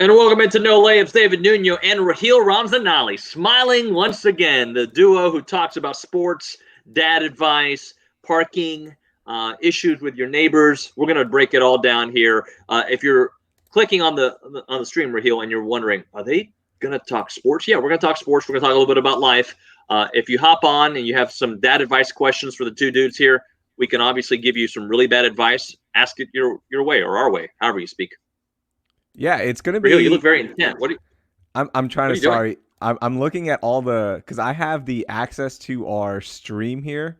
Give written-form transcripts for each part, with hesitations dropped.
And welcome into No Layups, David Nuno and Raheel Ramzanali, smiling once again, the duo who talks about sports, dad advice, parking, issues with your neighbors. We're going to break it all down here. If you're clicking on the stream, Raheel, and you're wondering, are they going to talk sports? Yeah, we're going to talk sports. We're going to talk a little bit about life. If you hop on and you have some dad advice questions for the two dudes here, we can obviously give you some really bad advice. Ask it your way or our way, however you speak. Yeah, it's gonna Raheel, you look be. very intent. I'm trying What are to. you doing? Sorry, I'm looking at all the because I have the access to our stream here,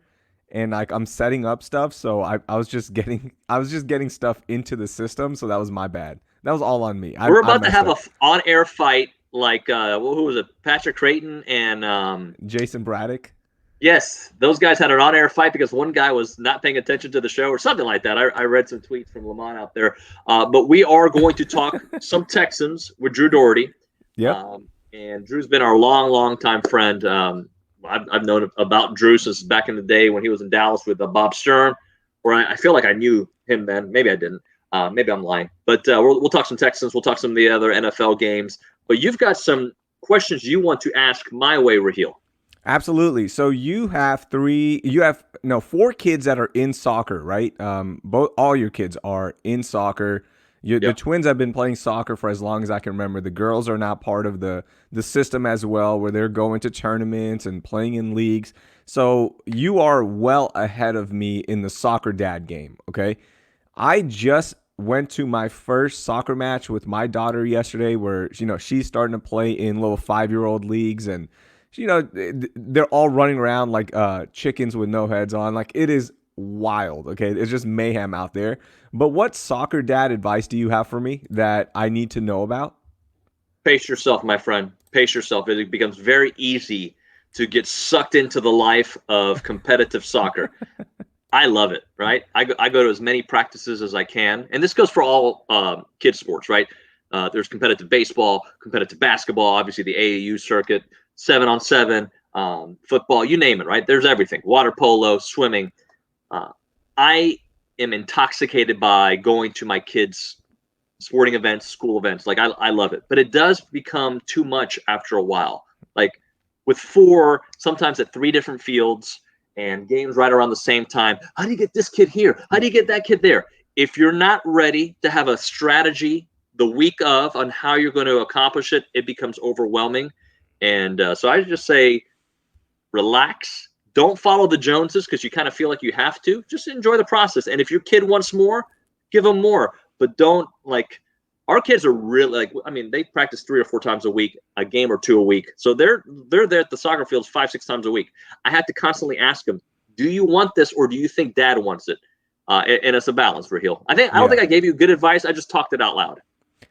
and like I'm setting up stuff. So I was just getting stuff into the system. So that was my bad. That was all on me. We're I about to messed have a up. on-air fight like who was it? Patrick Creighton and Jason Braddock. yes, those guys had an on-air fight because one guy was not paying attention to the show or something like that. I read some tweets from Lamont out there, but we are going to talk some Texans with Drew Dougherty, Yep. and Drew's been our long time friend. I've known about Drew since back in the day when he was in Dallas with Bob Stern, where I feel like I knew him then. Maybe I didn't. Maybe I'm lying. But we'll talk some Texans. We'll talk some of the other NFL games. But you've got some questions you want to ask my way, Raheel. Absolutely. So you have four kids that are in soccer, right? All your kids are in soccer. The Yep. twins have been playing soccer for as long as I can remember. The girls are now part of the system as well, where they're going to tournaments and playing in leagues. So you are well ahead of me in the soccer dad game. Okay, I just went to my first soccer match with my daughter yesterday, where she's starting to play in little 5-year-old leagues, and they're all running around like chickens with no heads on. Like, it is wild. Okay, it's just mayhem out there. But what soccer dad advice do you have for me that I need to know about? Pace yourself, my friend. Pace yourself. It becomes very easy to get sucked into the life of competitive soccer. I love it, right? I go to as many practices as I can. And this goes for all kids sports, right? There's competitive baseball, competitive basketball, obviously the AAU circuit, 7-on-7, football, you name it, right? There's everything. Water polo, swimming. I am intoxicated by going to my kids' sporting events, school events. Like, I love it. But it does become too much after a while. Like, with four, sometimes at three different fields, and games right around the same time. How do you get this kid here? How do you get that kid there? If you're not ready to have a strategy the week of on how you're going to accomplish it, it becomes overwhelming. And so I just say, relax. Don't follow the Joneses because you kind of feel like you have to. Just enjoy the process. And if your kid wants more, give them more. But don't, like, our kids are really, like, I mean, they practice 3 or 4 times a week, a game or two a week. So they're there at the soccer fields 5-6 times a week. I have to constantly ask them, do you want this or do you think dad wants it? And it's a balance, Raheel. I don't Yeah. think I gave you good advice. I just talked it out loud.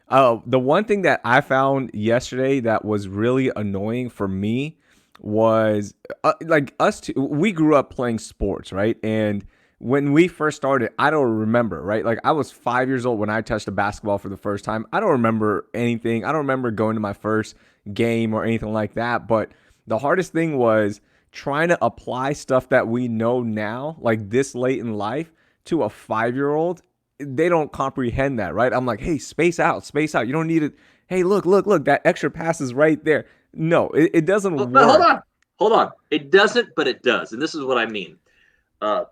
Oh, the one thing that I found yesterday that was really annoying for me was like us two, we grew up playing sports, right? And when we first started, I don't remember, right? Like, I was 5 years old when I touched a basketball for the first time. I don't remember anything. I don't remember going to my first game or anything like that. But the hardest thing was trying to apply stuff that we know now, like this late in life, to a 5-year-old. They don't comprehend that, right? I'm like, hey, space out, space out. You don't need it. Hey, look, that extra pass is right there. No, it doesn't But hold work. on. Hold on. It doesn't, but it does. And this is what I mean. Uh,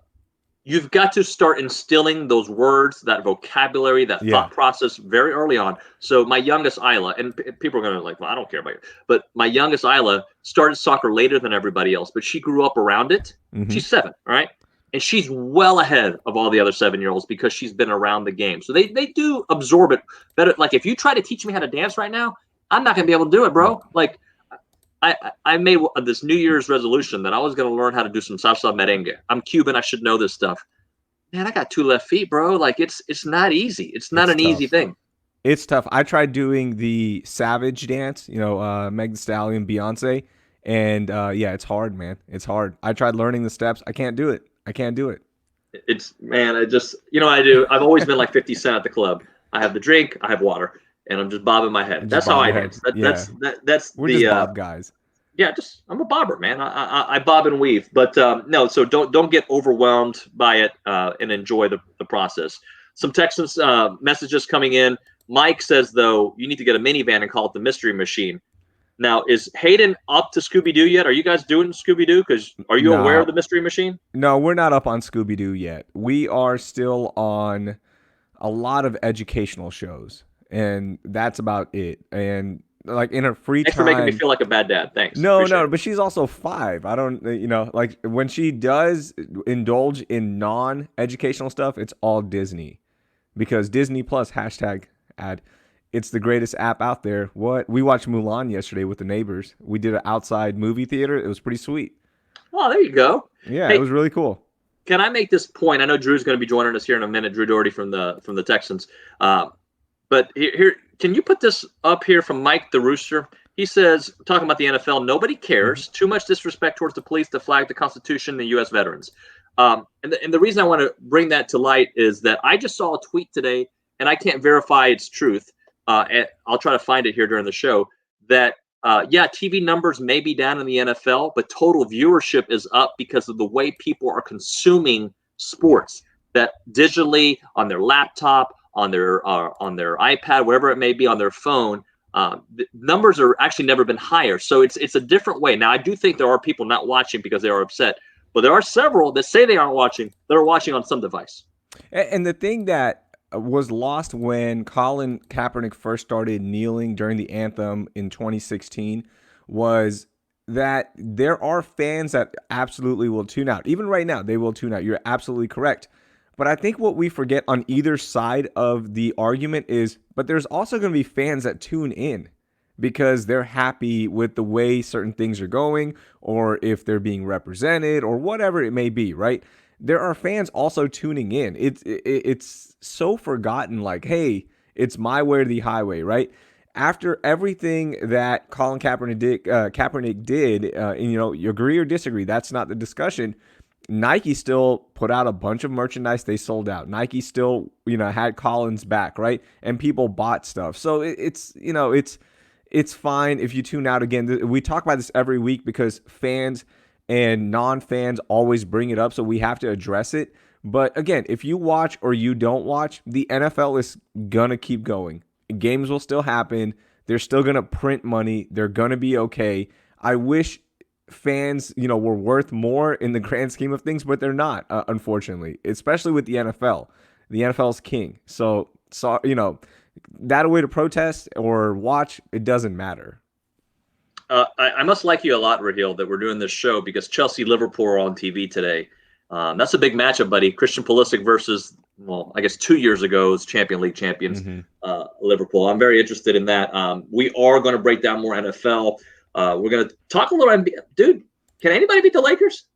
you've got to start instilling those words, that vocabulary, that Yeah. thought process very early on. So my youngest Isla, and people are going to like, well, I don't care about you, but my youngest Isla started soccer later than everybody else, but she grew up around it. Hmm. She's 7, all right? And she's well ahead of all the other 7-year-olds because she's been around the game. So they do absorb it better. Like, if you try to teach me how to dance right now, I'm not going to be able to do it, No. bro. Like, I made this New Year's resolution that I was going to learn how to do some salsa merengue. I'm Cuban. I should know this stuff. Man, I got 2 left feet, bro. Like, it's not easy. It's not It's an easy tough. thing. It's tough. I tried doing the Savage dance, Meg Thee Stallion, Beyonce, and yeah, it's hard, man. It's hard. I tried learning the steps. I can't do it. I can't do it. It's, man, I just, I do. I've always been like 50 Cent at the club. I have the drink, I have water, and I'm just bobbing my head. And just That's how bob I your head. dance. Yeah, That's we're just the bob guys. yeah. Just, I'm a bobber, man. I bob and weave. But no, so don't get overwhelmed by it, and enjoy the process. Some Texans messages coming in. Mike says, though, you need to get a minivan and call it the Mystery Machine. Now, is Hayden up to Scooby-Doo yet? Are you guys doing Scooby-Doo? Because are you aware of No, the Mystery Machine? no, we're not up on Scooby Doo yet. We are still on a lot of educational shows, and that's about it. And like in her free Thanks for making me time, feel like a bad dad. Thanks. no, Appreciate no, it. but she's also 5. I don't, like when she does indulge in non-educational stuff, it's all Disney because Disney Plus #ad. It's the greatest app out there. What we watched Mulan yesterday with the neighbors. We did an outside movie theater. It was pretty sweet. Oh, there you go. Yeah, it Hey, was really cool. can I make this point? I know Drew's going to be joining us here in a minute. Drew Dougherty from the Texans. But here, can you put this up here from Mike the Rooster? He says, talking about the NFL, nobody cares. Mm-hmm. Too much disrespect towards the police to flag the Constitution and the U.S. veterans. And the reason I want to bring that to light is that I just saw a tweet today, and I can't verify its truth. And I'll try to find it here during the show. That yeah, TV numbers may be down in the NFL, but total viewership is up because of the way people are consuming sports. That digitally on their laptop, on their iPad, wherever it may be, on their phone. The numbers are actually never been higher. So it's a different way. Now, I do think there are people not watching because they are upset, but there are several that say they aren't watching that are watching on some device. And the thing that was lost when Colin Kaepernick first started kneeling during the anthem in 2016 was that there are fans that absolutely will tune out. Even right now, they will tune out. You're absolutely correct. But I think what we forget on either side of the argument is, but there's also going to be fans that tune in because they're happy with the way certain things are going, or if they're being represented, or whatever it may be, right? There are fans also tuning in. It's so forgotten, like, hey, it's my way or the highway, right? After everything that Colin Kaepernick did, and you agree or disagree, that's not the discussion. Nike still put out a bunch of merchandise they sold out. Nike still, had Colin's back, right? And people bought stuff. So it's fine if you tune out again. We talk about this every week because fans and non-fans always bring it up, so we have to address it. But again, if you watch or you don't watch, the NFL is gonna keep going. Games will still happen. They're still gonna print money. They're gonna be okay. I wish fans, were worth more in the grand scheme of things, but they're not, unfortunately, especially with the NFL. The NFL's king. So that a way to protest or watch, it doesn't matter. I must like you a lot, Raheel, that we're doing this show because Chelsea Liverpool are on TV today. That's a big matchup, buddy. Christian Pulisic versus, well, I guess 2 years ago's Champion League champions, Mm-hmm. Liverpool. I'm very interested in that. We are going to break down more NFL. We're going to talk a little NBA. Dude, can anybody beat the Lakers?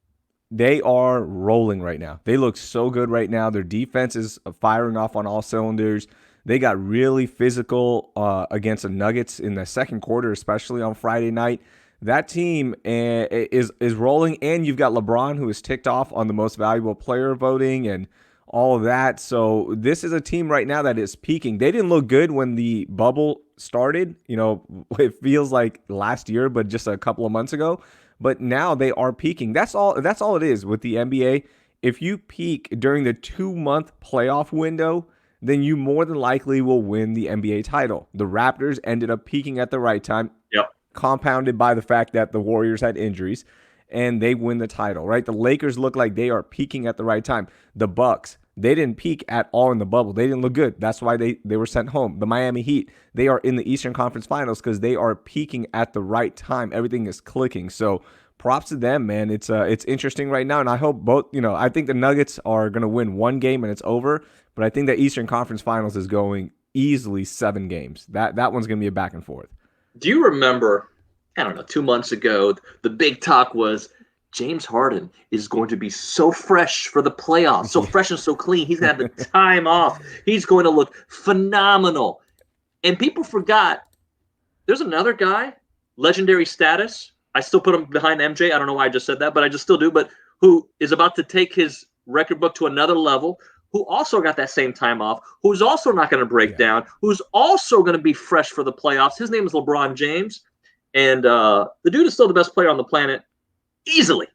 They are rolling right now. They look so good right now. Their defense is firing off on all cylinders. They got really physical against the Nuggets in the second quarter, especially on Friday night. That team is rolling, and you've got LeBron, who is ticked off on the most valuable player voting and all of that. So this is a team right now that is peaking. They didn't look good when the bubble started. It feels like last year, but just a couple of months ago. But now they are peaking. That's all it is with the NBA. If you peak during the 2-month playoff window, then you more than likely will win the NBA title. The Raptors ended up peaking at the right time, Yep. compounded by the fact that the Warriors had injuries, and they win the title, right? The Lakers look like they are peaking at the right time. The Bucks, they didn't peak at all in the bubble. They didn't look good. That's why they were sent home. The Miami Heat, they are in the Eastern Conference Finals because they are peaking at the right time. Everything is clicking. So props to them, man. It's interesting right now, and I hope both. I think the Nuggets are going to win one game and it's over. But I think the Eastern Conference Finals is going easily 7 games. That one's going to be a back and forth. Do you remember, I don't know, 2 months ago, the big talk was James Harden is going to be so fresh for the playoffs, so fresh and so clean. He's going to have the time off. He's going to look phenomenal. And people forgot there's another guy, legendary status. I still put him behind MJ. I don't know why I just said that, but I just still do. But who is about to take his record book to another level, who also got that same time off, who's also not going to break down, who's also going to be fresh for the playoffs. His name is LeBron James. And the dude is still the best player on the planet. Easily.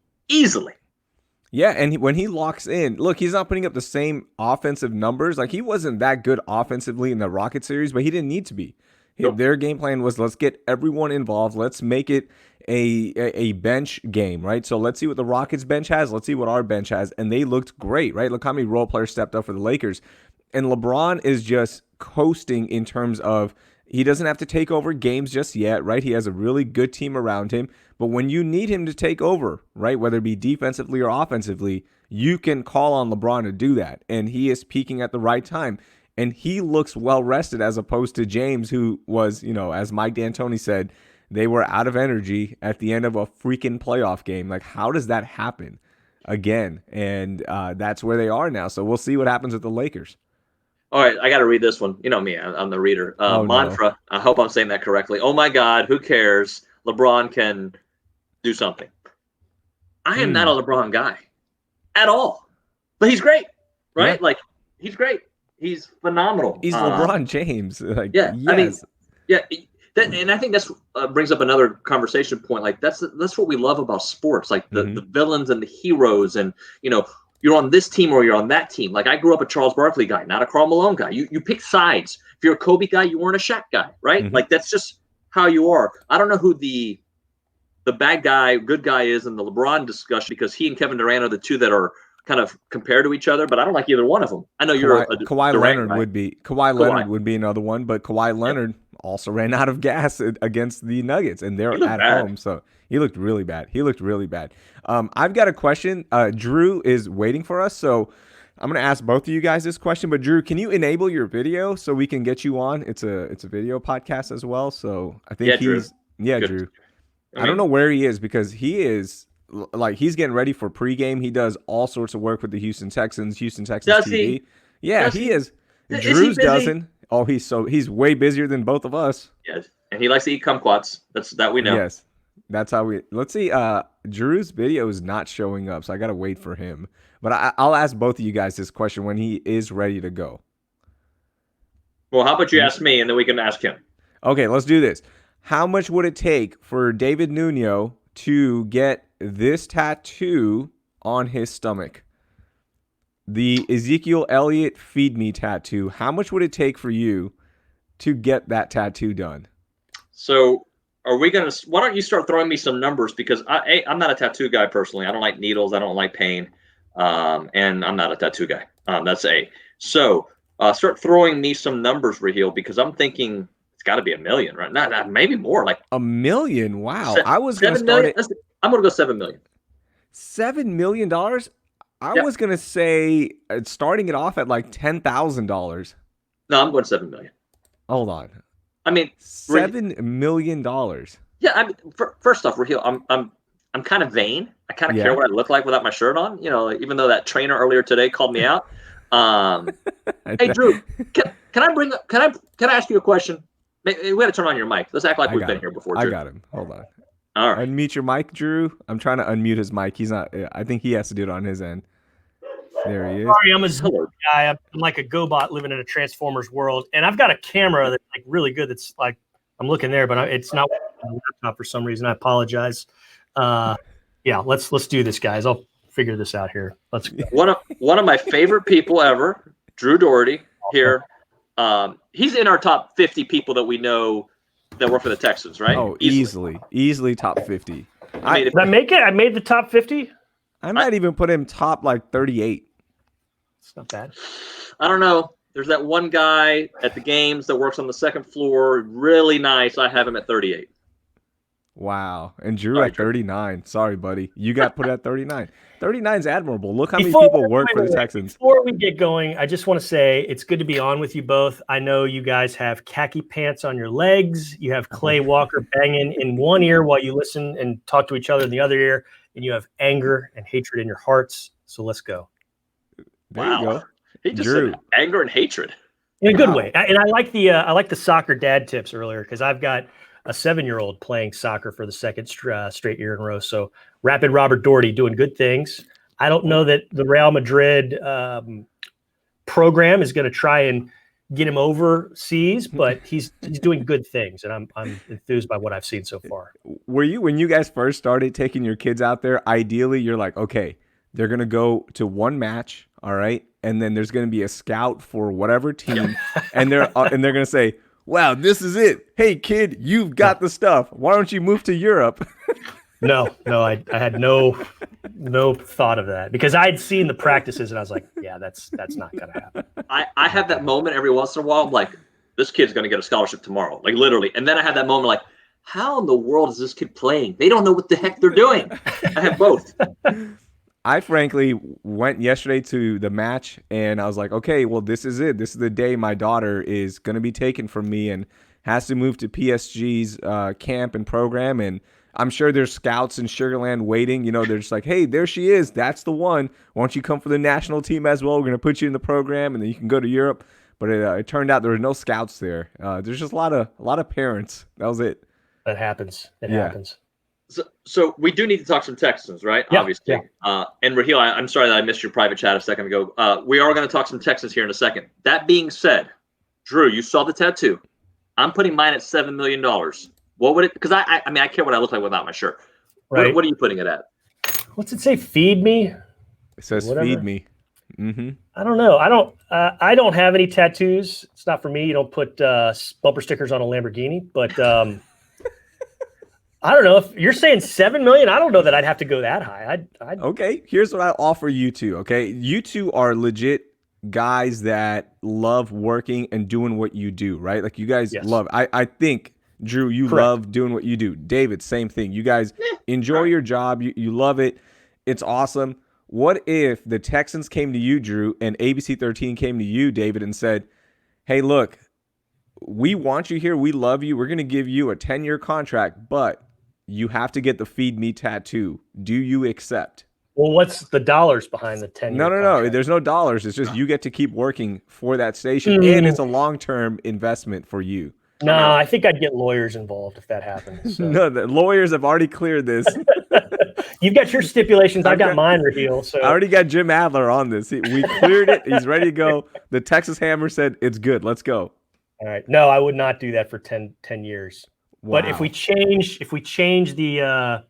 Yeah, and when he locks in, look, he's not putting up the same offensive numbers. Like he wasn't that good offensively in the Rocket series, but he didn't need to be. Nope. Their game plan was let's get everyone involved. Let's make it a bench game, right? So let's see what the Rockets bench has. Let's see what our bench has, and they looked great, right? Look how many role players stepped up for the Lakers, and LeBron is just coasting in terms of he doesn't have to take over games just yet, right? He has a really good team around him. But when you need him to take over, right, whether it be defensively or offensively, you can call on LeBron to do that. And he is peaking at the right time. And he looks well rested as opposed to James, who was, as Mike D'Antoni said, they were out of energy at the end of a freaking playoff game. Like, how does that happen again? And that's where they are now. So we'll see what happens with the Lakers. All right, I got to read this one. You know me, I'm the reader. Oh, Mantra, no. I hope I'm saying that correctly. Oh my God, who cares? LeBron can do something. I am not a LeBron guy at all, but he's great, right? Yeah. Like, he's great. He's phenomenal. He's LeBron James. Like, yeah, yes. I mean, yeah. And I think that's brings up another conversation point. Like, that's what we love about sports, like the villains and the heroes, and you're on this team or you're on that team. Like, I grew up a Charles Barkley guy, not a Karl Malone guy. You pick sides. If you're a Kobe guy, you weren't a Shaq guy, right? Like, that's just how you are. I don't know who the bad guy, good guy is in the LeBron discussion, because he and Kevin Durant are the two that are kind of compared to each other, but I don't like either one of them. I know you're Kawhi Leonard guy. Kawhi Leonard would be another one, but Kawhi Leonard also ran out of gas against the Nuggets, and they're at home, so he looked really bad. I've got a question. Drew is waiting for us, so I'm going to ask both of you guys this question. But Drew, can you enable your video so we can get you on? It's a video podcast as well, so I think Drew. I don't know where he is, because he is he's getting ready for pregame. He does all sorts of work with the Houston Texans does TV. He? Yeah, does he is. Drew's doesn't. Oh, he's way busier than both of us. Yes, and he likes to eat kumquats. That we know. Yes, that's how we. Let's see. Drew's video is not showing up, so I gotta wait for him. But I'll ask both of you guys this question when he is ready to go. Well, how about you ask me, and then we can ask him. Okay, let's do this. How much would it take for David Nuno to get this tattoo on his stomach? The Ezekiel Elliott Feed Me tattoo. How much would it take for you to get that tattoo done? So why don't you start throwing me some numbers, because I'm not a tattoo guy personally. I don't like needles. I don't like pain. And I'm not a tattoo guy. That's A. So start throwing me some numbers, Raheel, because I'm thinking it's got to be $1 million, right? Not maybe more, like $1 million. Wow. I was going to start it. I'm going to go $7 million. $7 million? I was going to say starting it off at like $10,000. No, I'm going $7 million. Hold on. I mean, $7 million. Yeah, I mean, first off, Raheel, I'm kind of vain. I kind of care what I look like without my shirt on. Even though that trainer earlier today called me out. Hey, Drew, can I ask you a question? We got to turn on your mic. Let's act like we've been here before, Drew. I got him. Hold on. All right. Unmute your mic, Drew. I'm trying to unmute his mic. He's not. I think he has to do it on his end. There he is. Sorry, I'm a Zoom guy. I'm like a GoBot living in a Transformers world, and I've got a camera that's like really good. That's like I'm looking there, but it's not on the laptop for some reason. I apologize. Yeah, let's do this, guys. I'll figure this out here. Let's go. One of my favorite people ever, Drew Dougherty here. He's in our top 50 people that we know that work for the Texans, right? Oh, easily top 50. Did I make it? I made the top 50. I might even put him top like 38. It's not bad. I don't know. There's that one guy at the games that works on the second floor. Really nice. I have him at 38. Wow. And Drew at 39. Sorry, buddy. You got put at 39. 39 is admirable. Look how many people work for the Texans. Before we get going, I just want to say it's good to be on with you both. I know you guys have khaki pants on your legs. You have Clay Walker banging in one ear while you listen and talk to each other in the other ear. And you have anger and hatred in your hearts. So let's go. There you go. He just said anger and hatred. In a good way. And I like the soccer dad tips earlier, because I've got a 7-year-old playing soccer for the second straight year in a row. So Rapid Robert Dougherty doing good things. I don't know that the Real Madrid program is going to try and get him overseas, but he's doing good things, and I'm enthused by what I've seen so far. Were you, when you guys first started taking your kids out there, ideally you're like, okay, They're going to go to one match, all right? And then there's going to be a scout for whatever team, and they're going to say, "Wow, this is it. Hey, kid, you've got the stuff. Why don't you move to Europe?" No, I had no thought of that because I had seen the practices and I was like, yeah, that's not gonna happen. I have that moment every once in a while. I'm like, this kid's going to get a scholarship tomorrow, like literally. And then I have that moment like, how in the world is this kid playing? They don't know what the heck they're doing. I have both. I frankly went yesterday to the match and I was like, okay, well, this is it. This is the day my daughter is going to be taken from me and has to move to PSG's camp and program. And I'm sure there's scouts in Sugarland waiting. You know, they're just like, hey, there she is. That's the one. Why don't you come for the national team as well? We're going to put you in the program and then you can go to Europe. But it turned out there were no scouts there. There's just a lot of parents. That was it. That happens. It happens. So we do need to talk some Texans, right? Yeah, Obviously. Yeah. And Raheel, I'm sorry that I missed your private chat a second ago. We are going to talk some Texans here in a second. That being said, Drew, you saw the tattoo. I'm putting mine at $7 million. What would it? Because I mean, I care what I look like without my shirt. Right. What are you putting it at? What's it say? Feed me. It says Whatever. Feed me. Mm-hmm. I don't know. I don't have any tattoos. It's not for me. You don't put bumper stickers on a Lamborghini, but I don't know if you're saying 7 million. I don't know that I'd have to go that high. I'd Okay, here's what I offer you two. Okay, you two are legit guys that love working and doing what you do, right? Like you guys love. I think Drew, you love doing what you do. David, same thing. You guys enjoy your job. You love it. It's awesome. What if the Texans came to you, Drew, and ABC 13 came to you, David, and said, "Hey, look, we want you here. We love you. We're going to give you a 10-year contract, but you have to get the Feed Me tattoo. Do you accept?" Well, what's the dollars behind the 10-year No. contract? There's no dollars. It's just you get to keep working for that station, and it's a long-term investment for you. No, I think I'd get lawyers involved if that happens. So. No, the lawyers have already cleared this. You've got your stipulations. I've got mine, Raheel. So I already got Jim Adler on this. We cleared it. He's ready to go. The Texas Hammer said it's good. Let's go. All right. No, I would not do that for 10 years. Wow. But if we change the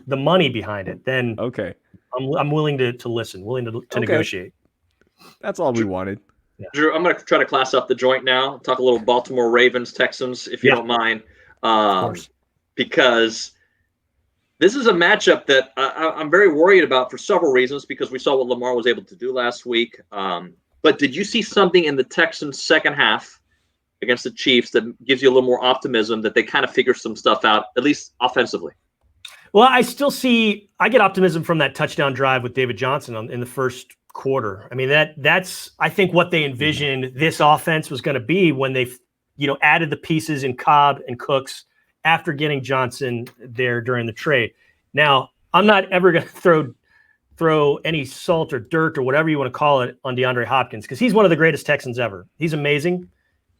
money behind it, then okay, I'm willing to listen, willing to negotiate. That's all we wanted. Yeah. Drew, I'm going to try to class up the joint now. Talk a little Baltimore Ravens, Texans, if you don't mind, of course. Because this is a matchup that I'm very worried about for several reasons. Because we saw what Lamar was able to do last week. But did you see something in the Texans' second half against the Chiefs that gives you a little more optimism that they kind of figure some stuff out, at least offensively? Well, I get optimism from that touchdown drive with David Johnson in the first quarter. I mean, that's I think what they envisioned this offense was going to be when they added the pieces in Cobb and Cooks after getting Johnson there during the trade. Now, I'm not ever going to throw any salt or dirt or whatever you want to call it on DeAndre Hopkins because he's one of the greatest Texans ever. He's amazing.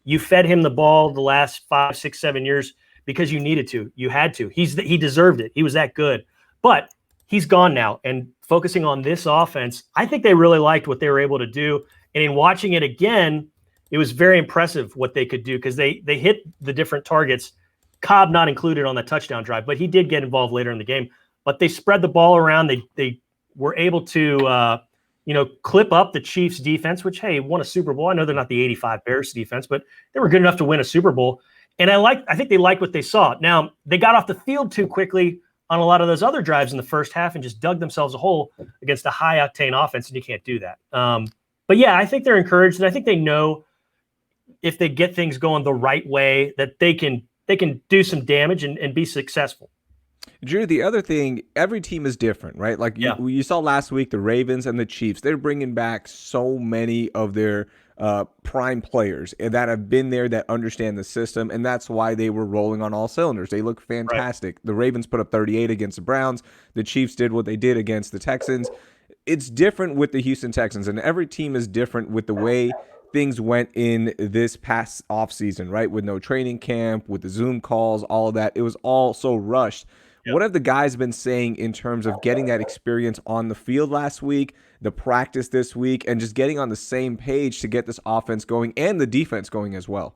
You fed him the ball the last 5, 6, 7 years because you needed to. You had to. He deserved it. He was that good. But he's gone now. And focusing on this offense, I think they really liked what they were able to do. And in watching it again, it was very impressive what they could do because they hit the different targets. Cobb not included on the touchdown drive, but he did get involved later in the game. But they spread the ball around. They were able to clip up the Chiefs defense, which, hey, won a Super Bowl. I know they're not the 85 Bears defense, but they were good enough to win a Super Bowl. And I think they liked what they saw. Now, they got off the field too quickly on a lot of those other drives in the first half and just dug themselves a hole against a high-octane offense, and you can't do that. But, yeah, I think they're encouraged, and I think they know if they get things going the right way that they can do some damage and be successful. Drew, the other thing, every team is different, right? Like you saw last week, the Ravens and the Chiefs, they're bringing back so many of their prime players that have been there, that understand the system, and that's why they were rolling on all cylinders. They look fantastic. Right. The Ravens put up 38 against the Browns. The Chiefs did what they did against the Texans. It's different with the Houston Texans, and every team is different with the way things went in this past offseason, right? With no training camp, with the Zoom calls, all of that. It was all so rushed. Yep. What have the guys been saying in terms of getting that experience on the field last week, the practice this week, and just getting on the same page to get this offense going and the defense going as well?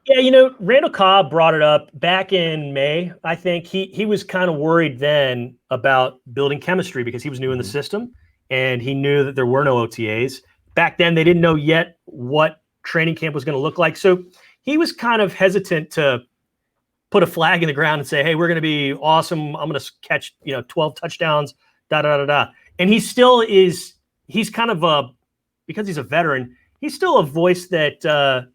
Yeah, Randall Cobb brought it up back in May. I think he was kind of worried then about building chemistry because he was new in the system. and he knew that there were no OTAs. Back then, they didn't know yet what training camp was going to look like. So he was kind of hesitant to put a flag in the ground and say, hey, we're going to be awesome. I'm going to catch, 12 touchdowns, And he still is, he's kind of because he's a veteran, he's still a voice that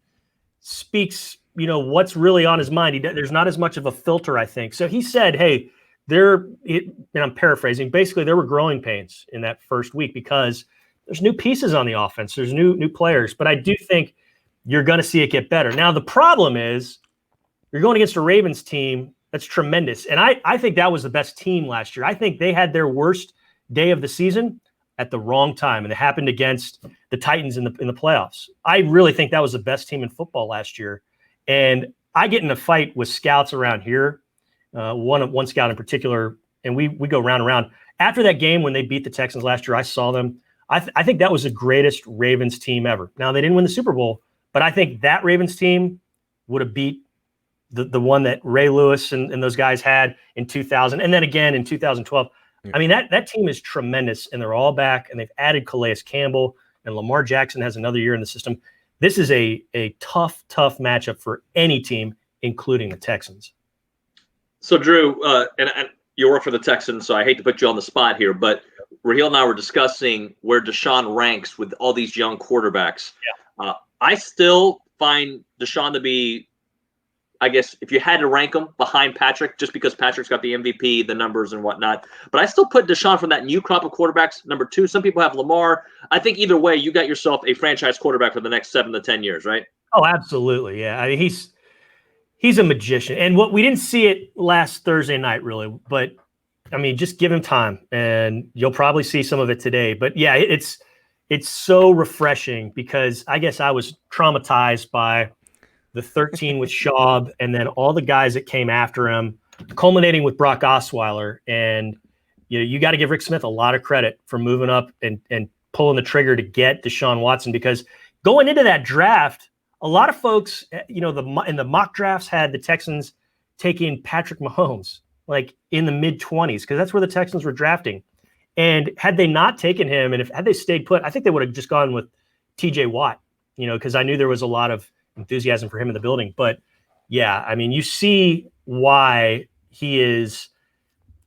speaks, what's really on his mind. There's not as much of a filter, I think. So he said, hey, and I'm paraphrasing, basically there were growing pains in that first week because there's new pieces on the offense. There's new players, but I do think you're going to see it get better. Now, the problem is you're going against a Ravens team that's tremendous. And I think that was the best team last year. I think they had their worst day of the season at the wrong time, and it happened against the Titans in the playoffs. I really think that was the best team in football last year. And I get in a fight with scouts around here, one scout in particular, and we go round and round. After that game when they beat the Texans last year, I saw them. I think that was the greatest Ravens team ever. Now, they didn't win the Super Bowl, but I think that Ravens team would have beat the one that Ray Lewis and those guys had in 2000, and then again in 2012. Yeah. I mean, that team is tremendous, and they're all back, and they've added Calais Campbell, and Lamar Jackson has another year in the system. This is a tough matchup for any team, including the Texans. So, Drew, and you work for the Texans, so I hate to put you on the spot here, but Raheel and I were discussing where Deshaun ranks with all these young quarterbacks. Yeah. I still find Deshaun to be, I guess, if you had to rank him behind Patrick, just because Patrick's got the MVP, the numbers and whatnot. But I still put Deshaun from that new crop of quarterbacks number 2. Some people have Lamar. I think either way, you got yourself a franchise quarterback for the next 7 to 10 years, right? Oh, absolutely. Yeah. I mean, he's a magician. And what we didn't see it last Thursday night, really. But, I mean, just give him time, and you'll probably see some of it today. But, yeah, it's so refreshing because I guess I was traumatized by the 13 with Schaub, and then all the guys that came after him, culminating with Brock Osweiler. And you got to give Rick Smith a lot of credit for moving up and pulling the trigger to get Deshaun Watson, because going into that draft, a lot of folks, in the mock drafts had the Texans taking Patrick Mahomes like in the mid-20s, because that's where the Texans were drafting. And had they not taken him, and had they stayed put, I think they would have just gone with TJ Watt, because I knew there was a lot of enthusiasm for him in the building. But yeah, I mean, you see why he is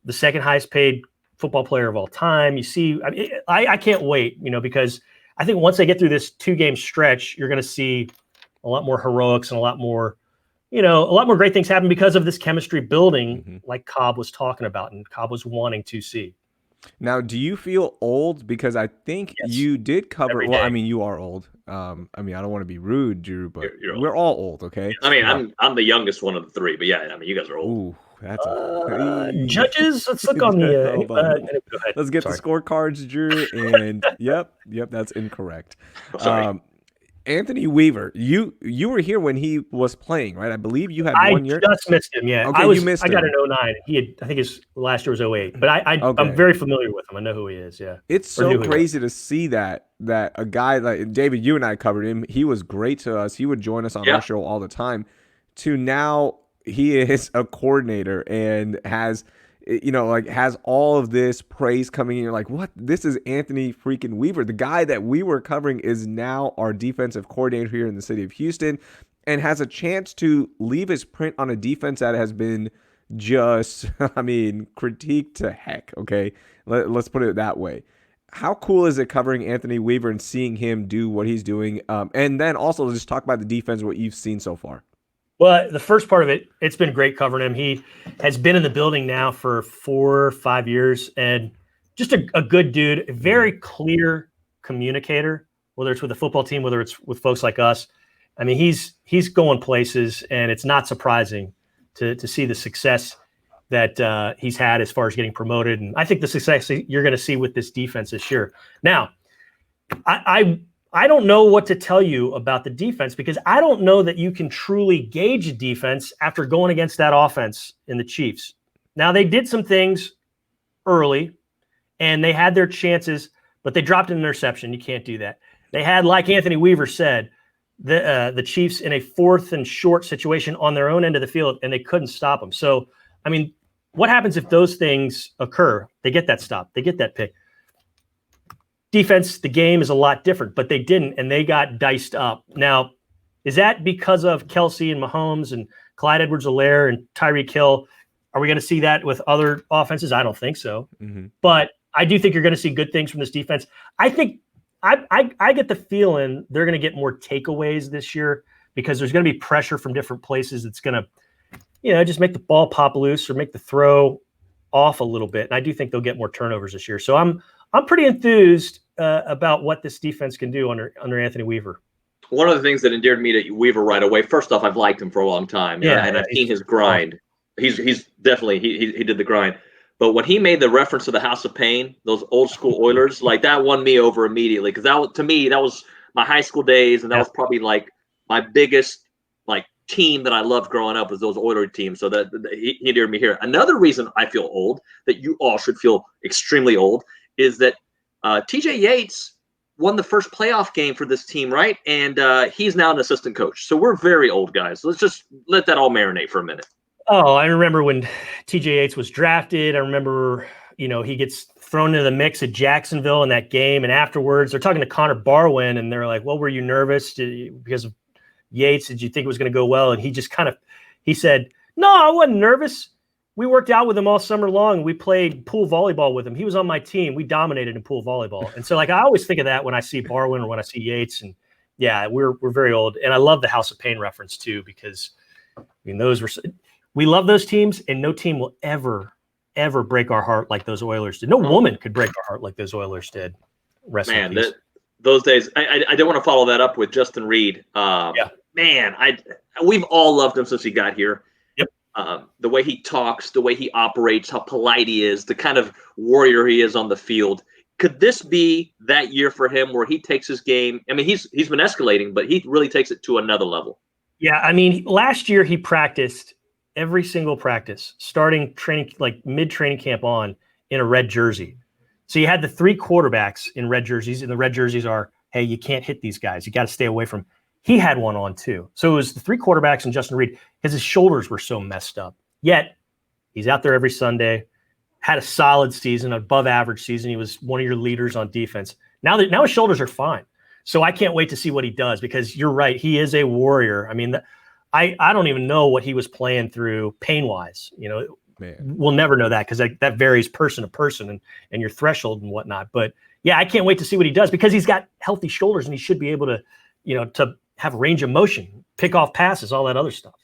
the second highest paid football player of all time. You see, I can't wait, because I think once they get through this 2-game stretch, you're going to see a lot more heroics and a lot more great things happen because of this chemistry building, like Cobb was talking about and Cobb was wanting to see. Now, do you feel old? Because I think you did cover. Well, I mean, you are old. I mean, I don't want to be rude, Drew, but we're all old, okay? I mean, I'm the youngest one of the 3, but yeah, I mean, you guys are old. Ooh, that's judges. Let's look on the. Let's get the scorecards, Drew. And yep, that's incorrect. Anthony Weaver, you were here when he was playing, right? I believe you had 1 year. I just missed him. Yeah, okay, you missed him. I got an 09. I think his last year was 08. But I'm very familiar with him. I know who he is. Yeah, it's so crazy to see that a guy like David, you and I covered him. He was great to us. He would join us on our show all the time. To now, he is a coordinator and has all of this praise coming in. You're like, what? This is Anthony freaking Weaver. The guy that we were covering is now our defensive coordinator here in the city of Houston, and has a chance to leave his print on a defense that has been just, critiqued to heck. Okay. Let's put it that way. How cool is it covering Anthony Weaver and seeing him do what he's doing? And then also just talk about the defense, what you've seen so far. Well, the first part of it, it's been great covering him. He has been in the building now for 4 or 5 years, and just a good dude, a very clear communicator, whether it's with the football team, whether it's with folks like us. I mean, he's going places, and it's not surprising to see the success that he's had as far as getting promoted. And I think the success you're going to see with this defense this year. Now, I don't know what to tell you about the defense, because I don't know that you can truly gauge a defense after going against that offense in the Chiefs. Now, they did some things early, and they had their chances, but they dropped an interception. You can't do that. They had, like Anthony Weaver said, the Chiefs in a 4th and short situation on their own end of the field, and they couldn't stop them. So, I mean, what happens if those things occur? They get that stop. They get that pick. defense, the game is a lot different, but they didn't, and they got diced up. Now, is that because of Kelsey and Mahomes and Clyde Edwards-Helaire and Tyreek Hill? Are we going to see that with other offenses? I don't think so. Mm-hmm. But I do think you're going to see good things from this defense. I think I get the feeling they're going to get more takeaways this year because there's going to be pressure from different places that's going to, just make the ball pop loose or make the throw off a little bit. And I do think they'll get more turnovers this year. So I'm pretty enthused about what this defense can do under Anthony Weaver. One of the things that endeared me to Weaver right away, first off, I've liked him for a long time. And I've seen his grind. He's definitely, he did the grind. But when he made the reference to the House of Pain, those old school Oilers, like that won me over immediately. Because to me, that was my high school days. And that was probably like my biggest team that I loved growing up was those Oilers teams. So that he endeared me here. Another reason I feel old, that you all should feel extremely old, is that TJ Yates won the first playoff game for this team, right? And he's now an assistant coach. So we're very old guys. Let's just let that all marinate for a minute. Oh, I remember when TJ Yates was drafted. I remember, he gets thrown into the mix at Jacksonville in that game. And afterwards, they're talking to Connor Barwin, and they're like, well, were you nervous because of Yates? Did you think it was going to go well? And he just he said, no, I wasn't nervous. We worked out with him all summer long. We played pool volleyball with him. He was on my team. We dominated in pool volleyball. And so I always think of that when I see Barwin or when I see Yates. And yeah, we're very old. And I love the House of Pain reference too, because those were, we love those teams, and no team will ever break our heart like those Oilers did. No woman could break our heart like those Oilers did. Rest in peace. Those days, I did want to follow that up with Justin Reed. Man, we've all loved him since he got here. The way he talks, the way he operates, how polite he is, the kind of warrior he is on the field. Could this be that year for him where he takes his game? I mean, he's been escalating, but he really takes it to another level. Yeah, I mean, last year he practiced every single practice, starting training, like mid-training camp on, in a red jersey. So you had the three quarterbacks in red jerseys, and the red jerseys are, hey, you can't hit these guys. You got to stay away from. He had one on too. So it was the three quarterbacks and Justin Reed, because his shoulders were so messed up. Yet he's out there every Sunday, had a solid season, above average season. He was one of your leaders on defense. Now his shoulders are fine. So I can't wait to see what he does, because you're right. He is a warrior. I mean, I don't even know what he was playing through pain-wise. We'll never know that, because that varies person to person and your threshold and whatnot. But yeah, I can't wait to see what he does, because he's got healthy shoulders and he should be able to, to have range of motion, pick off passes, all that other stuff.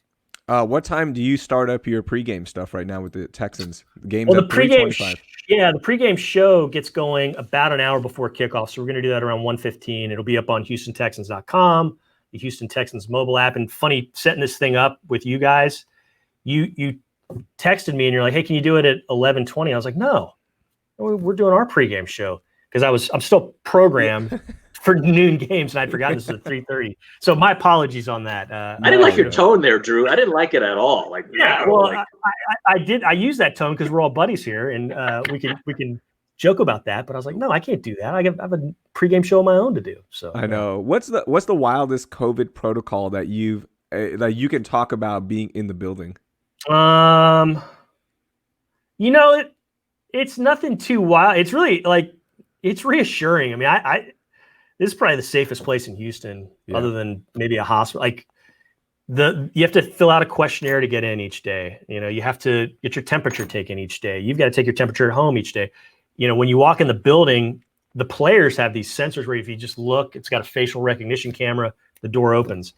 What time do you start up your pregame stuff right now with the Texans? The game's at the pregame. The pregame show gets going about an hour before kickoff. So we're going to do that around 1:15. It'll be up on HoustonTexans.com, the Houston Texans mobile app. And funny, setting this thing up with you guys, you texted me and you're like, hey, can you do it at 11:20? I was like, no, we're doing our pregame show, because I'm still programmed for noon games, and I'd forgotten this is at 3:30. So my apologies on that. I didn't like your tone there, Drew. I didn't like it at all. I did. I use that tone because we're all buddies here, and we can joke about that. But I was like, no, I can't do that. I have a pregame show of my own to do. So I know. What's the wildest COVID protocol that you can talk about being in the building? It's nothing too wild. It's really it's reassuring. I mean, this is probably the safest place in Houston, other than maybe a hospital. You have to fill out a questionnaire to get in each day. You have to get your temperature taken each day. You've got to take your temperature at home each day. When you walk in the building, the players have these sensors where if you just look, it's got a facial recognition camera, the door opens.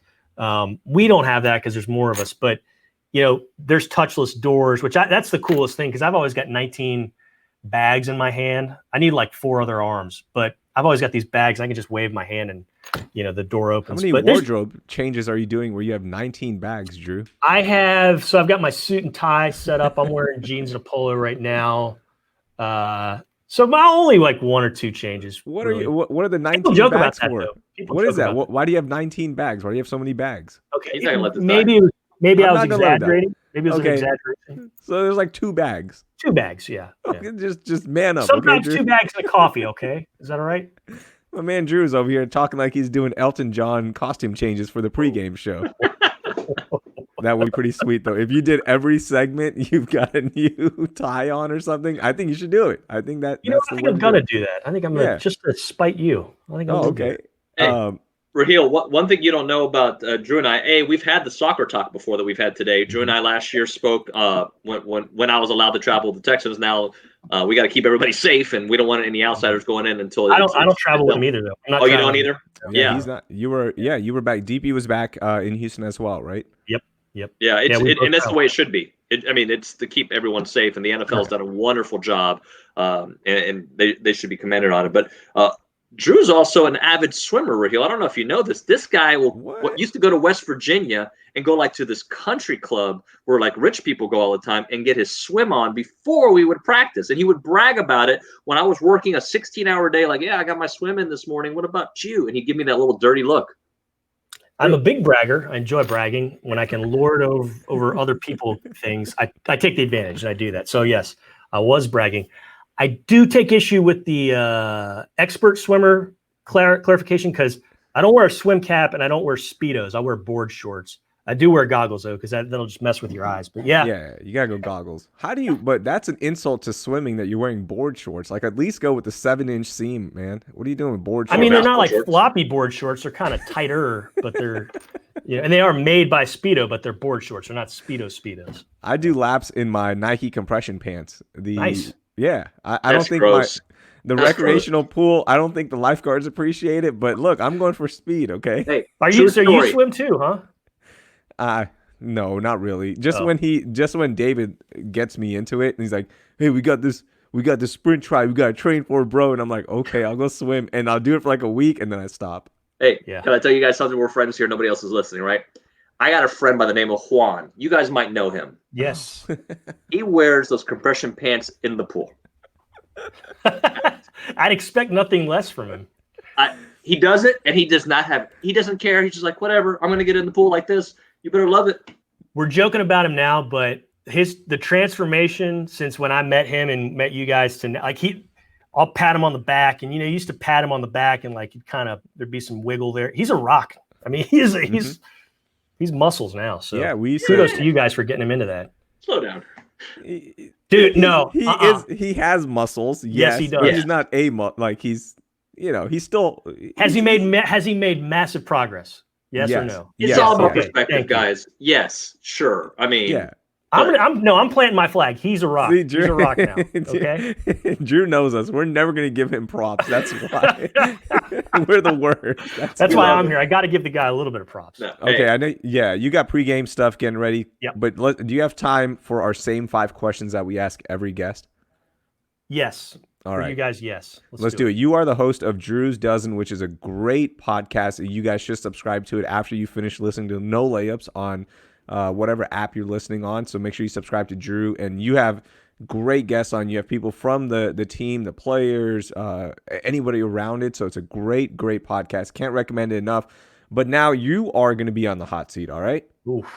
We don't have that because there's more of us, but there's touchless doors, which that's the coolest thing, because I've always got 19 bags in my hand. I need like 4 other arms, but I've always got these bags. I can just wave my hand and, the door opens. How many wardrobe changes are you doing where you have 19 bags, Drew? I've got my suit and tie set up. I'm wearing jeans and a polo right now. So my only 1 or 2 changes. What are the 19 joke bags about for? That, what is that? Why do you have 19 bags? Why do you have so many bags? Okay. Maybe I was exaggerating. Maybe it was an exaggeration. So there's 2 bags. 2 bags, yeah. Okay, just man up. Sometimes okay, 2 bags of coffee, okay? Is that all right? My man Drew's over here talking like he's doing Elton John costume changes for the pregame show. That would be pretty sweet, though. If you did every segment, you've got a new tie on or something. I think you should do it. I think that's I the think way I'm to gonna do it. do that. I think I'm gonna just to spite you. I think I'm Oh, gonna do okay. it. Hey, Raheel, one thing you don't know about Drew and I, we've had the soccer talk before that we've had today. Drew and I last year spoke when I was allowed to travel with the Texans. Now we got to keep everybody safe, and we don't want any outsiders going in until I don't travel with him either, though. I'm not you don't traveling. either? Yeah, he's not. You were back. DP was back in Houston as well, right? Yep. Yeah, and that's the travel. way it should be. It's to keep everyone safe, and the NFL's done a wonderful job, and they should be commended on it. But Drew's also an avid swimmer, Raheel. I don't know if you know this. This guy used to go to West Virginia and go like to this country club where like rich people go all the time and get his swim on before we would practice. And he would brag about it when I was working a 16-hour day. Like, yeah, I got my swim in this morning. What about you? And he'd give me that little dirty look. I'm a big bragger. I enjoy bragging. When I can lord over other people things, I take the advantage and I do that. So yes, I was bragging. I do take issue with the expert swimmer clarification because I don't wear a swim cap and I don't wear Speedos. I wear board shorts. I do wear goggles though because that'll just mess with your eyes. But yeah, you gotta go goggles. How do you? But that's an insult to swimming that you're wearing board shorts. Like at least go with the 7-inch seam, man. What are you doing with board shorts? I mean, they're not like floppy board shorts. They're kind of tighter, but they're and they are made by Speedo, but they're board shorts. They're not Speedos. I do laps in my Nike compression pants. Nice. Yeah, I don't think the recreational pool. I don't think the lifeguards appreciate it. But look, I'm going for speed. Okay. Hey, you swim too, huh? No, not really. Just when David gets me into it, and he's like, "Hey, we got this sprint try. We got to train for it, bro." And I'm like, "Okay, I'll go swim," and I'll do it for like a week, and then I stop. Hey, Can I tell you guys something? We're friends here. Nobody else is listening, right? I got a friend by the name of Juan. You guys might know him. Yes. He wears those compression pants in the pool. I'd expect nothing less from him. He does it, and he doesn't care. He's just like, whatever, I'm going to get in the pool like this. You better love it. We're joking about him now, but the transformation since when I met him and met you guys to like I'll pat him on the back, and he used to pat him on the back, and like there'd be some wiggle there. He's a rock. I mean, he's muscles now. So yeah, kudos to you guys for getting him into that. Slow down, dude. No, he has muscles. Yes, he does. He's not he's he's still. Has he made massive progress? Yes or no? It's all about perspective, guys. Yes, sure. I mean, yeah. I'm planting my flag. He's a rock. See, he's a rock now. Okay. Drew knows us. We're never going to give him props. That's why we're the worst. That's why I'm here. I got to give the guy a little bit of props. No, okay, I know. Yeah, you got pregame stuff getting ready. Yep. But do you have time for our same 5 questions that we ask every guest? Yes. All right. You guys, yes. Let's do it. You are the host of Drew's Dozen, which is a great podcast. You guys should subscribe to it after you finish listening to No Layups on whatever app you're listening on. So make sure you subscribe to Drew. And you have great guests on. You have people from the team, the players, anybody around it. So it's a great, great podcast. Can't recommend it enough. But now you are going to be on the hot seat, all right? Oof.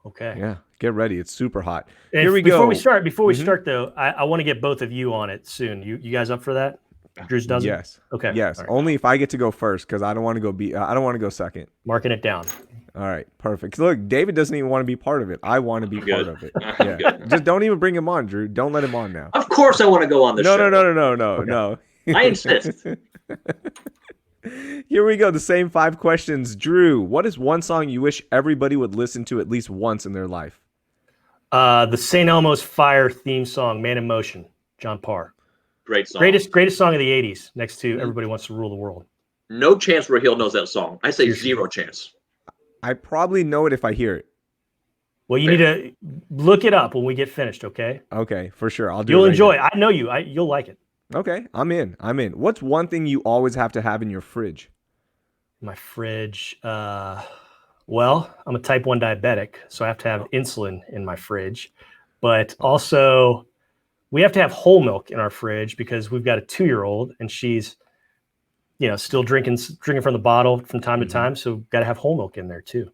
Okay. Yeah. Get ready. It's super hot. Here we go. Before we start though, I want to get both of you on it soon. You guys up for that? Drew's Dozen? Yes. Okay. Yes. Right. Only if I get to go first, because I don't want to go I don't want to go second. Marking it down. All right. Perfect. Look, David doesn't even want to be part of it. I want to be part of it. Yeah. Just don't even bring him on, Drew. Don't let him on now. Of course I want to go on the show. No. I insist. Here we go. The same 5 questions. Drew, what is one song you wish everybody would listen to at least once in their life? The St. Elmo's Fire theme song, Man in Motion, John Parr. Great song. Greatest song of the 80s, next to Everybody Wants to Rule the World. No chance Raheel knows that song. I say 0 chance. I probably know it if I hear it. Well, you need to look it up when we get finished, okay? Okay, for sure. I'll do it. You'll enjoy it. I know you. You'll like it. Okay, I'm in. What's one thing you always have to have in your fridge? My fridge, well, I'm a type 1 diabetic, so I have to have insulin in my fridge. But also, we have to have whole milk in our fridge because we've got a 2-year-old and she's, still drinking from the bottle from time to time. So got to have whole milk in there too.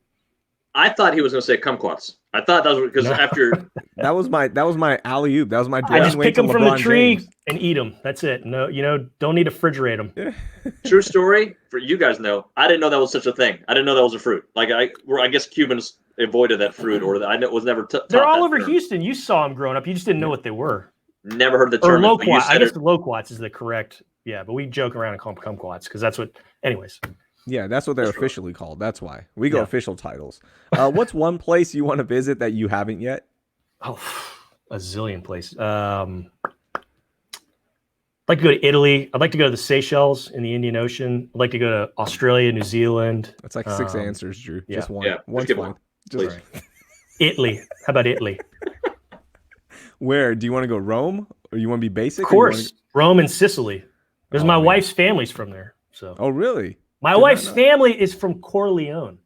I thought he was going to say kumquats. I thought that was because after that was my alley-oop. That was my. I just pick them from the tree and eat them. That's it. No, don't need to refrigerate them. True story. For you guys know, I didn't know that was such a thing. I didn't know that was a fruit. Like I guess Cubans avoided that fruit, or I was never. They're all over term. Houston. You saw them growing up. You just didn't know what they were. Never heard the Or term. loquats. I guess the loquats is the correct. Yeah, but we joke around and call them kumquats because that's what. Anyways. Yeah, that's what they're officially called. That's why we go official titles. What's one place you want to visit that you haven't yet? Oh, a zillion places. I'd like to go to Italy. I'd like to go to the Seychelles in the Indian Ocean. I'd like to go to Australia, New Zealand. That's like 6 answers, Drew. Yeah. Just one. Yeah, One's fine. Please. Italy. How about Italy? Where? Do you want to go Rome? Or you want to be basic? Of course. Rome and Sicily. Because my man. wife's family's from there. So. Oh, really? My wife's family is from Corleone.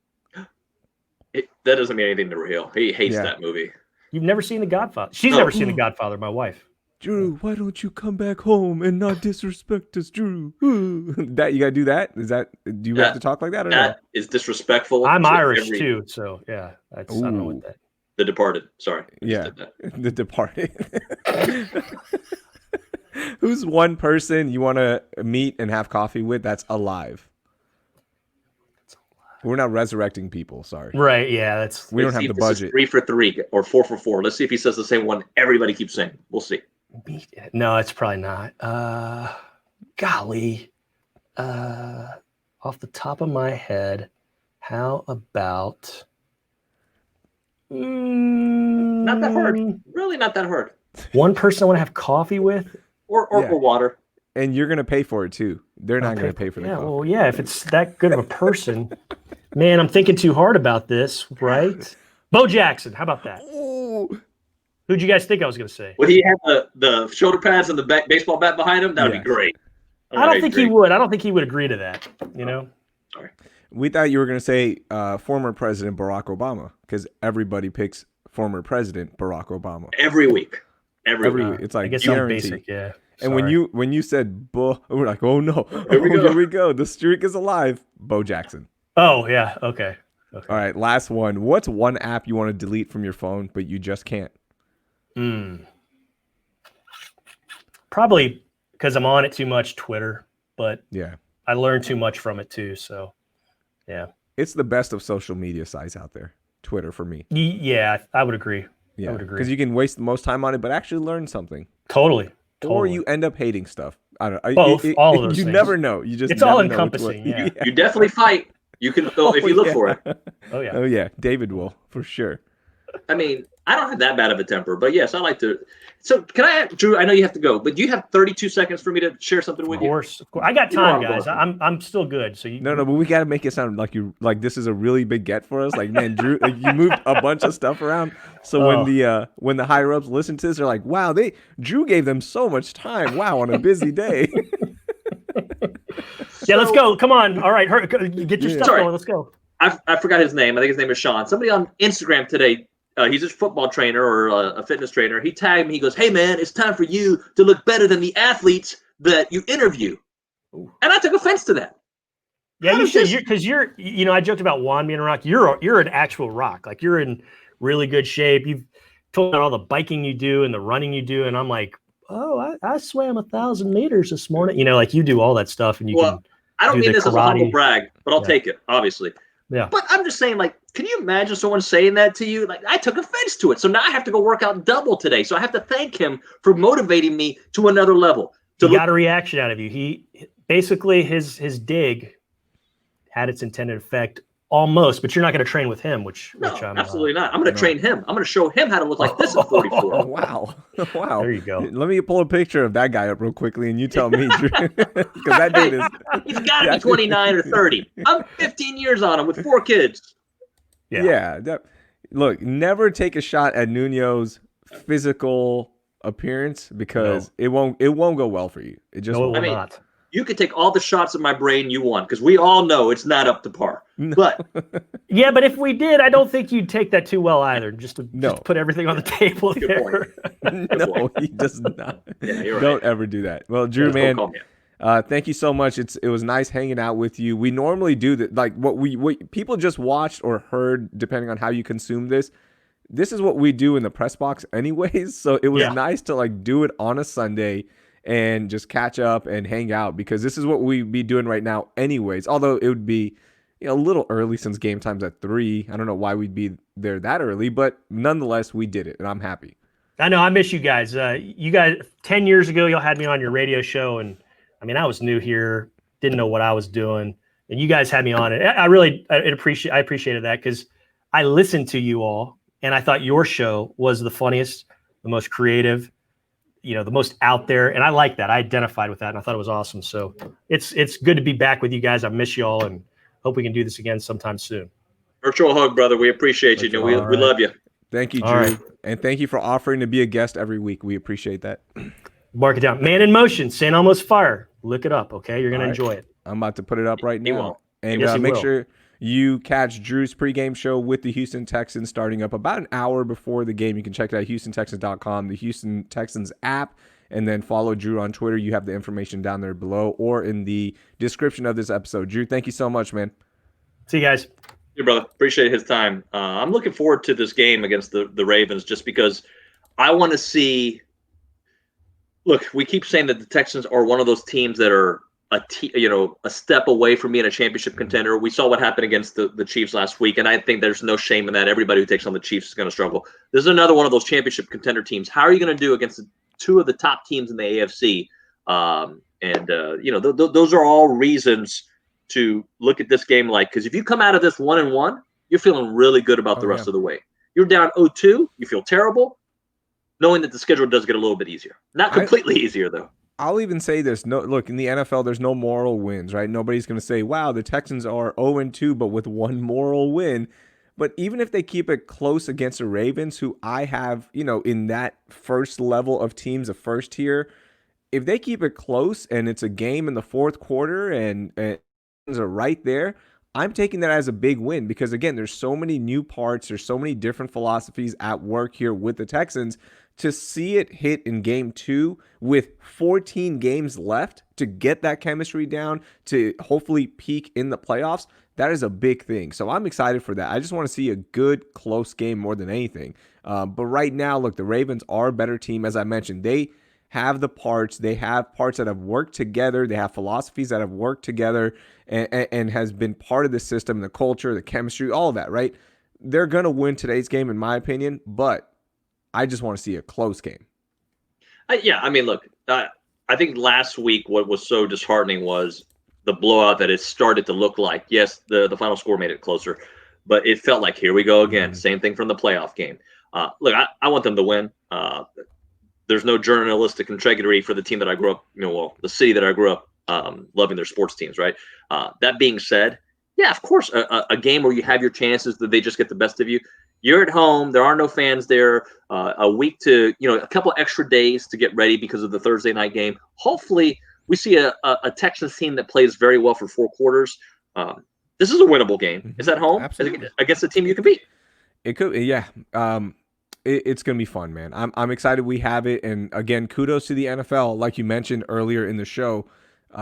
That doesn't mean anything to Raheel. He hates that movie. You've never seen The Godfather? She's never seen The Godfather, my wife. Drew, why don't you come back home and not disrespect us, Drew? That you gotta do that? Is that do you have to talk like that or that is disrespectful. I'm Irish too, so yeah. I don't know what that. The Departed. Sorry. Yeah. The Departed. Who's one person you want to meet and have coffee with that's alive? We're not resurrecting people. Sorry. Right. Yeah. We don't have the budget. 3 for 3 or 4 for 4. Let's see if he says the same one everybody keeps saying. We'll see. No, it's probably not. Golly. Off the top of my head, how about? Not that hard. Really not that hard. One person I want to have coffee with? Or water. And you're going to pay for it too. They're not going to pay for the coffee. Well, yeah, if it's that good of a person. Man, I'm thinking too hard about this, right? Bo Jackson, how about that? Oh. Who'd you guys think I was going to say? Would he have the shoulder pads and the baseball bat behind him? That would be great. I don't think he would. I don't think he would agree to that, you know? Sorry. We thought you were going to say former President Barack Obama because everybody picks former President Barack Obama. Every week. Every week. It's like I guess guaranteed. I'm basic, yeah. And when you said Bo, we're like, oh no, here we go. The streak is alive. Bo Jackson. Oh yeah, okay. All right, last one. What's one app you want to delete from your phone but you just can't? Probably because I'm on it too much, Twitter. But yeah, I learned too much from it too. So yeah, it's the best of social media sites out there. Twitter for me. Yeah, I would agree. Yeah, I would agree because you can waste the most time on it, but actually learn something. Totally. Or you end up hating stuff. I don't know. Both, all of those you things. never know. You just it's all encompassing. Yeah. You definitely fight. You can go if you look for it. Oh yeah. Oh yeah. David will for sure. I mean, I don't have that bad of a temper, but yes, I like to. So can I, Drew? I know you have to go, but do you have 32 seconds for me to share something with you? Of course. I got time, guys. I'm still good. So no, but we got to make it sound like this is a really big get for us. Like, man, Drew, like you moved a bunch of stuff around. So when the higher ups listen to this, they're like, wow, Drew gave them so much time. Wow, on a busy day. Yeah, let's go. Come on. All right, get your stuff going. Let's go. I forgot his name. I think his name is Sean. Somebody on Instagram today. He's a football trainer or a fitness trainer. He tagged me. He goes, "Hey man, it's time for you to look better than the athletes that you interview." Ooh. And I took offense to that. Yeah, you should. Because you're. I joked about Juan being a rock. You're an actual rock. Like you're in really good shape. You've told me all the biking you do and the running you do, and I'm like, oh, I swam 1,000 meters this morning. Like you do all that stuff, and you can. I don't mean this as a humble brag, but I'll take it, obviously. Yeah. But I'm just saying, like, can you imagine someone saying that to you? Like, I took offense to it. So now I have to go work out double today. So I have to thank him for motivating me to another level. He got a reaction out of you. He basically his dig had its intended effect almost, but you're not going to train with him, which I'm absolutely not. I'm going to train him. I'm going to show him how to look like this at 44. Wow. There you go. Let me pull a picture of that guy up real quickly, and you tell me, because that dude is. He's got to be 29 or 30. I'm 15 years on him with 4 kids. Yeah. Look, never take a shot at Nuno's physical appearance because it won't go well for you. It just won't. Not. You could take all the shots of my brain you want because we all know it's not up to par. But yeah, but if we did, I don't think you'd take that too well either. Just to put everything on the table there. No, he does not. Yeah, you're Don't ever do that. Well, Drew, man, thank you so much. It was nice hanging out with you. We normally do that, like what people just watched or heard, depending on how you consume this. This is what we do in the press box, anyways. So it was nice to do it on a Sunday and just catch up and hang out because this is what we'd be doing right now anyways. Although it would be, a little early since game time's at 3. I don't know why we'd be there that early, but nonetheless, we did it, and I'm happy. I know I miss you guys. You guys 10 years ago, y'all had me on your radio show, and I mean I was new here, didn't know what I was doing, and you guys had me on it. I appreciated that because I listened to you all, and I thought your show was the funniest, the most creative, the most out there, and I like that. I identified with that, and I thought it was awesome. So it's good to be back with you guys. I miss you all, and hope we can do this again sometime soon. Virtual hug, brother. We appreciate you. We love you. Thank you, Drew. Right. And thank you for offering to be a guest every week. We appreciate that. Mark it down. Man in Motion, St. Elmo's Fire. Look it up, okay? You're going to enjoy it. I'm about to put it up right now. And make sure you catch Drew's pregame show with the Houston Texans starting up about an hour before the game. You can check it out at HoustonTexans.com, the Houston Texans app, and then follow Drew on Twitter. You have the information down there below or in the description of this episode. Drew, thank you so much, man. See you guys. Yeah, brother. Appreciate his time. I'm looking forward to this game against the Ravens just because I want to see – look, we keep saying that the Texans are one of those teams that are a step away from being a championship contender. We saw what happened against the Chiefs last week, and I think there's no shame in that. Everybody who takes on the Chiefs is going to struggle. This is another one of those championship contender teams. How are you going to do against two of the top teams in the AFC? Those are all reasons – to look at this game because if you come out of this 1-1, you're feeling really good about the rest of the way. You're down 0-2, you feel terrible, knowing that the schedule does get a little bit easier. Not completely easier, though. I'll even say this. Look, in the NFL, there's no moral wins, right? Nobody's going to say, wow, the Texans are 0-2, but with one moral win. But even if they keep it close against the Ravens, who I have, in that first level of teams, the first tier, if they keep it close and it's a game in the fourth quarter and are right there, I'm taking that as a big win because, again, there's so many new parts. There's so many different philosophies at work here with the Texans. To see it hit in game 2 with 14 games left to get that chemistry down to hopefully peak in the playoffs, that is a big thing. So I'm excited for that. I just want to see a good, close game more than anything. But right now, look, the Ravens are a better team. As I mentioned, they have the parts. They have parts that have worked together. They have philosophies that have worked together and has been part of the system, the culture, the chemistry, all of that, right? They're going to win today's game, in my opinion, but I just want to see a close game. Look, I think last week what was so disheartening was the blowout that it started to look like. Yes, the final score made it closer, but it felt like here we go again. Mm-hmm. Same thing from the playoff game. Look, I want them to win. There's no journalistic integrity for the team that I grew up, the city that I grew up loving their sports teams, right? That being said, yeah, of course, a game where you have your chances that they just get the best of you. You're at home. There are no fans there. A week to, a couple extra days to get ready because of the Thursday night game. Hopefully, we see a Texans team that plays very well for 4 quarters. This is a winnable game. It's at home against a team you can beat. It could, yeah. It's going to be fun, man. I'm excited we have it. And again, kudos to the NFL. Like you mentioned earlier in the show,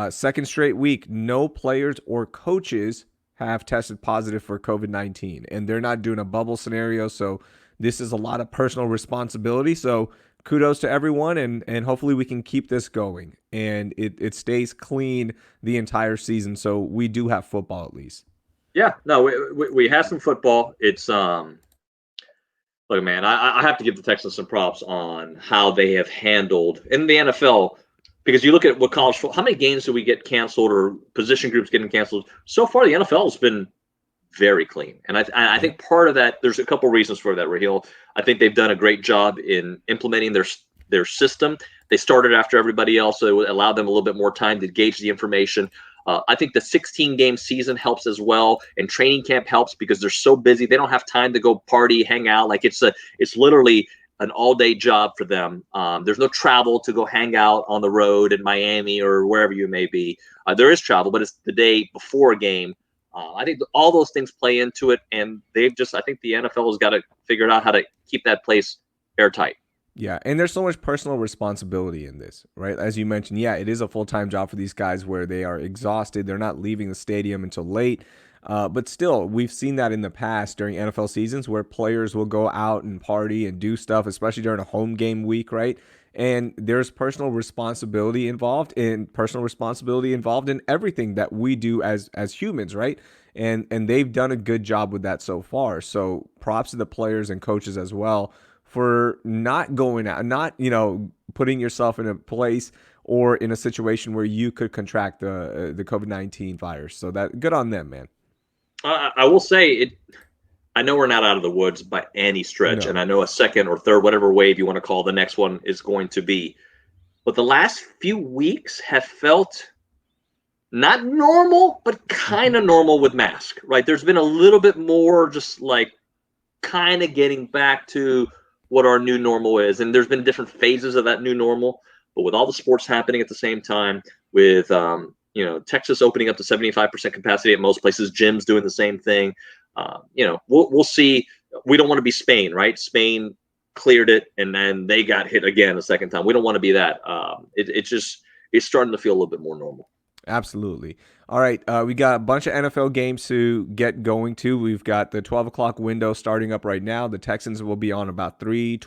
second straight week, no players or coaches have tested positive for COVID-19. And they're not doing a bubble scenario. So this is a lot of personal responsibility. So kudos to everyone. And hopefully we can keep this going. And it stays clean the entire season. So we do have football at least. Yeah, no, we have some football. It's look, man, I have to give the Texans some props on how they have handled in the NFL, because you look at what college football, how many games do we get canceled or position groups getting canceled? So far, the NFL has been very clean. And I think part of that, there's a couple reasons for that, Raheel. I think they've done a great job in implementing their system. They started after everybody else, so it allowed them a little bit more time to gauge the information. I think the 16-game season helps as well, and training camp helps because they're so busy. They don't have time to go party, hang out. Like it's literally an all-day job for them. There's no travel to go hang out on the road in Miami or wherever you may be. There is travel, but it's the day before a game. I think all those things play into it, and I think the NFL has got to figure out how to keep that place airtight. Yeah, and there's so much personal responsibility in this, right? As you mentioned, yeah, it is a full-time job for these guys where they are exhausted. They're not leaving the stadium until late. But still, we've seen that in the past during NFL seasons where players will go out and party and do stuff, especially during a home game week, right? And there's personal responsibility involved in everything that we do as humans, right? And they've done a good job with that so far. So props to the players and coaches as well for not going out, not, putting yourself in a place or in a situation where you could contract the COVID-19 virus. So that good on them, man. I will say it. I know we're not out of the woods by any stretch, No. and I know a second or third, whatever wave you want to call the next one, is going to be. But the last few weeks have felt not normal, but kind of normal with mask, right? There's been a little bit more just like kind of getting back to what our new normal is. And there's been different phases of that new normal. But with all the sports happening at the same time, with Texas opening up to 75% capacity at most places, gyms doing the same thing. We'll see. We don't want to be Spain, right? Spain cleared it, and then they got hit again a second time. We don't want to be that. It's starting to feel a little bit more normal. Absolutely. All right. We got a bunch of NFL games to get going to. We've got the 12 o'clock window starting up right now. The Texans will be on about 3:25,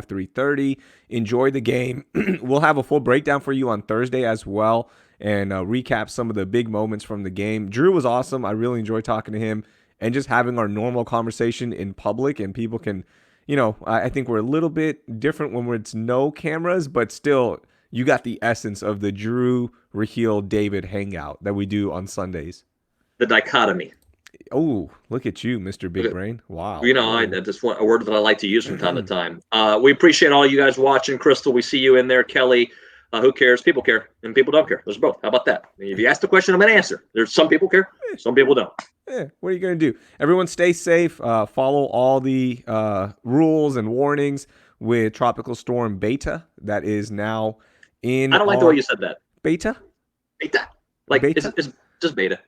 3:30. Enjoy the game. We'll have a full breakdown for you on Thursday as well and recap some of the big moments from the game. Drew was awesome. I really enjoyed talking to him and just having our normal conversation in public, and people can, I think we're a little bit different when it's no cameras, but still you got the essence of the Drew, Raheel, David hangout that we do on Sundays. The dichotomy. Oh, look at you, Mr. Big Brain. Wow. I just want a word that I like to use from time to time. We appreciate all you guys watching. Crystal, we see you in there. Kelly, who cares? People care, and people don't care. There's both. How about that? If you ask the question, I'm going to answer. There's some people care, some people don't. What are you going to do? Everyone stay safe. Follow all the rules and warnings with Tropical Storm Beta that is now in. I don't like the way you said that. Beta? Beta. Like, beta? It's just beta.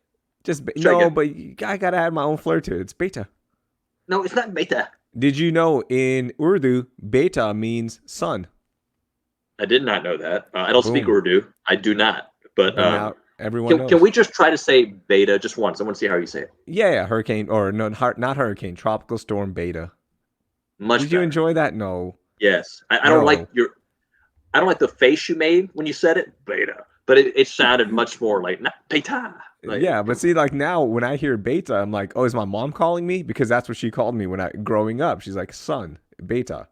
No, but I got to add my own flair to it. It's beta. No, it's not beta. Did you know in Urdu, beta means sun? I did not know that. I don't speak Urdu. I do not. But now everyone knows. Can we just try to say beta just once? I want to see how you say it. Yeah, hurricane, or no, not hurricane, tropical storm beta. Did you enjoy that? No. Yes. I don't like I don't like the face you made when you said it, beta. But it sounded much more like not beta. Yeah, but see, like now when I hear beta, I'm like, oh, is my mom calling me? Because that's what she called me growing up. She's like, son, beta.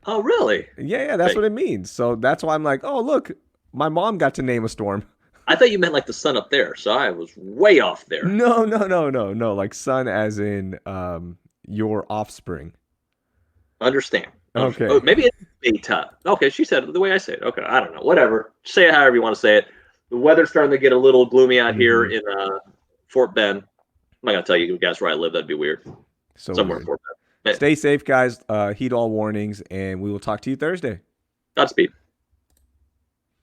Oh, really? Yeah, that's what it means. So that's why I'm like, oh, look, my mom got to name a storm. I thought you meant like the sun up there, so I was way off there. No. Like sun as in your offspring. Understand. Okay. Oh, maybe it's beta. Okay, she said it the way I say it. Okay, I don't know. Whatever. Say it however you want to say it. The weather's starting to get a little gloomy out here in Fort Bend. I'm not going to tell you guys where I live. That'd be weird. Somewhere in Fort Bend. Stay safe, guys. Heed all warnings, and we will talk to you Thursday. Godspeed.